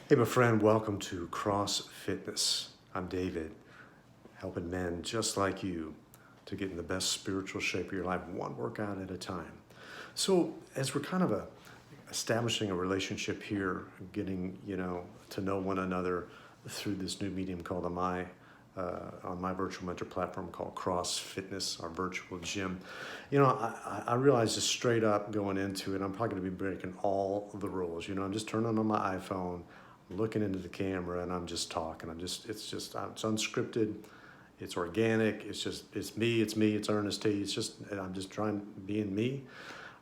Hey, my friend, welcome to Cross Fitness. I'm David, helping men just like you to get in the best spiritual shape of your life, one workout at a time. So, as we're kind of establishing a relationship here, getting to know one another through this new medium called on my virtual mentor platform called Cross Fitness, our virtual gym. I realize just straight up going into it, I'm probably going to be breaking all the rules. I'm just turning on my iPhone, looking into the camera, and I'm just talking. It's unscripted, it's organic, it's me, it's Ernest T. I'm just trying being me.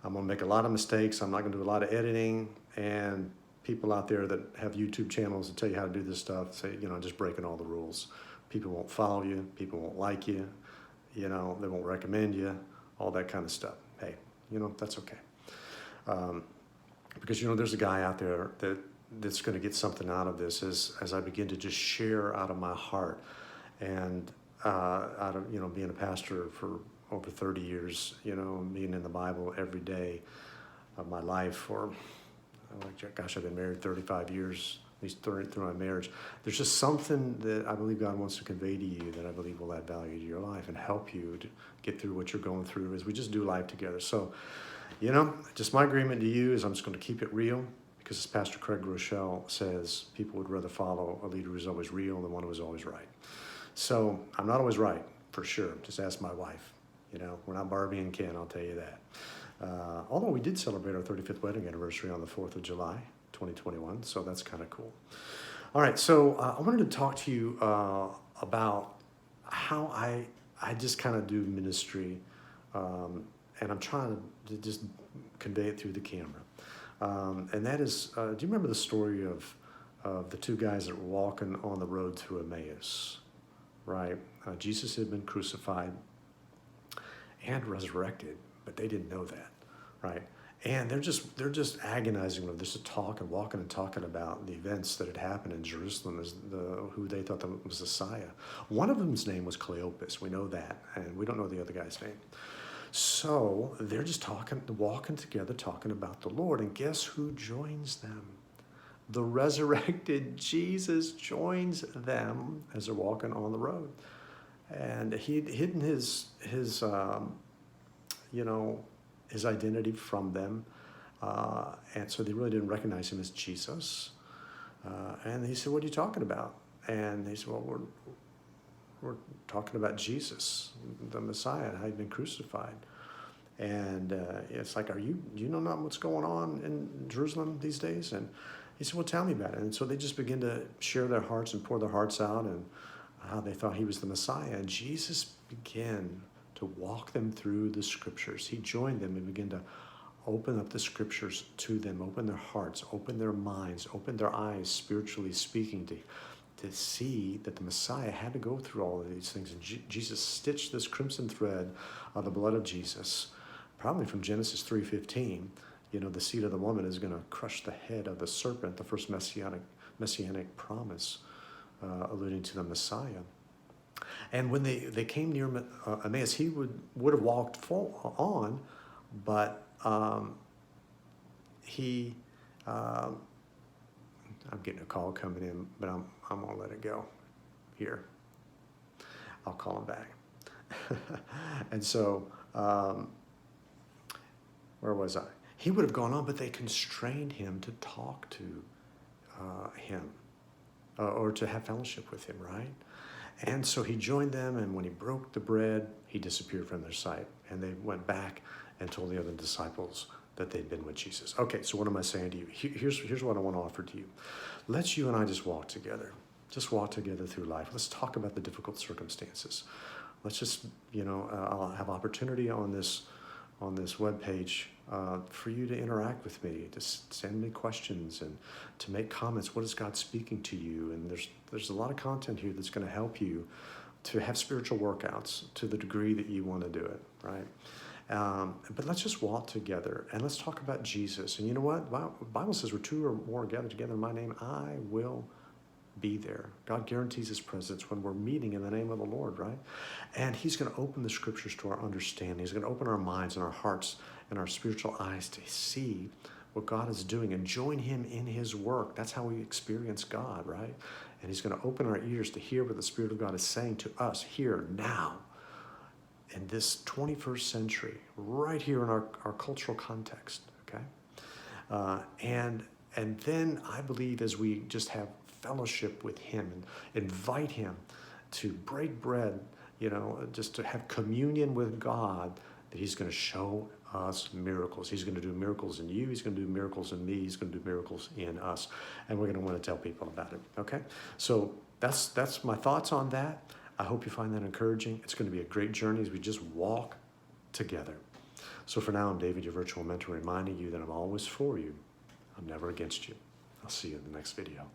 I'm gonna make a lot of mistakes. I'm not gonna do a lot of editing, and people out there that have YouTube channels that tell you how to do this stuff say, just breaking all the rules. People won't follow you, people won't like you, they won't recommend you, all that kind of stuff. Hey, that's okay. Because there's a guy out there that's going to get something out of this as I begin to just share out of my heart, and out of being a pastor for over 30 years, being in the Bible every day of my life for, I've been married 35 years, at least through my marriage. There's just something that I believe God wants to convey to you that I believe will add value to your life and help you to get through what you're going through as we just do life together. So, just my agreement to you is I'm just going to keep it real, because as Pastor Craig Rochelle says, people would rather follow a leader who's always real than one who is always right. So I'm not always right, for sure. Just ask my wife. We're not Barbie and Ken, I'll tell you that. Although we did celebrate our 35th wedding anniversary on the 4th of July, 2021, so that's kind of cool. All right, so I wanted to talk to you about how I just kind of do ministry, and I'm trying to just convey it through the camera. And that is, do you remember the story of the two guys that were walking on the road to Emmaus, right? Jesus had been crucified and resurrected, but they didn't know that, right? And they're just agonizing over this, walking and talking about the events that had happened in Jerusalem as who they thought was the Messiah. One of them's name was Cleopas, we know that, and we don't know the other guy's name. So they're just walking together, talking about the Lord, and guess who joins them? The resurrected Jesus joins them as they're walking on the road. And he'd hidden his identity from them, and so they really didn't recognize him as Jesus. And he said, "What are you talking about?" And they said, "Well, we're talking about Jesus, the Messiah, how he'd been crucified." And it's like, do you know not what's going on in Jerusalem these days? And he said, "Well, tell me about it." And so they just begin to share their hearts and pour their hearts out, and how they thought he was the Messiah. And Jesus began to walk them through the scriptures. He joined them and began to open up the scriptures to them, open their hearts, open their minds, open their eyes, spiritually speaking, to see that the Messiah had to go through all of these things. And Jesus stitched this crimson thread of the blood of Jesus, probably from Genesis 3:15. The seed of the woman is going to crush the head of the serpent, the first messianic promise, alluding to the Messiah. And when they came near Emmaus, he would have walked on, but I'm getting a call coming in, but I'm gonna let it go here. I'll call him back. And so, where was I? He would have gone on, but they constrained him to talk to him, or to have fellowship with him, right? And so he joined them, and when he broke the bread, he disappeared from their sight. And they went back and told the other disciples that they'd been with Jesus. Okay, so what am I saying to you? Here's what I want to offer to you. Let's you and I just walk together. Just walk together through life. Let's talk about the difficult circumstances. Let's just, I'll have opportunity on this webpage for you to interact with me, to send me questions and to make comments. What is God speaking to you? And there's a lot of content here that's going to help you to have spiritual workouts to the degree that you want to do it, right? But let's just walk together and let's talk about Jesus. And you know what? The Bible says where two or more are gathered together in my name, I will be there. God guarantees his presence when we're meeting in the name of the Lord, right? And he's going to open the scriptures to our understanding. He's going to open our minds and our hearts and our spiritual eyes to see what God is doing and join him in his work. That's how we experience God, right? And he's going to open our ears to hear what the Spirit of God is saying to us here, now, in this 21st century, right here in our cultural context, okay? And then I believe as we just have fellowship with him and invite him to break bread, just to have communion with God, that he's going to show us miracles. He's going to do miracles in you. He's going to do miracles in me. He's going to do miracles in us. And we're going to want to tell people about it, okay? So that's my thoughts on that. I hope you find that encouraging. It's going to be a great journey as we just walk together. So for now, I'm David, your virtual mentor, reminding you that I'm always for you. I'm never against you. I'll see you in the next video.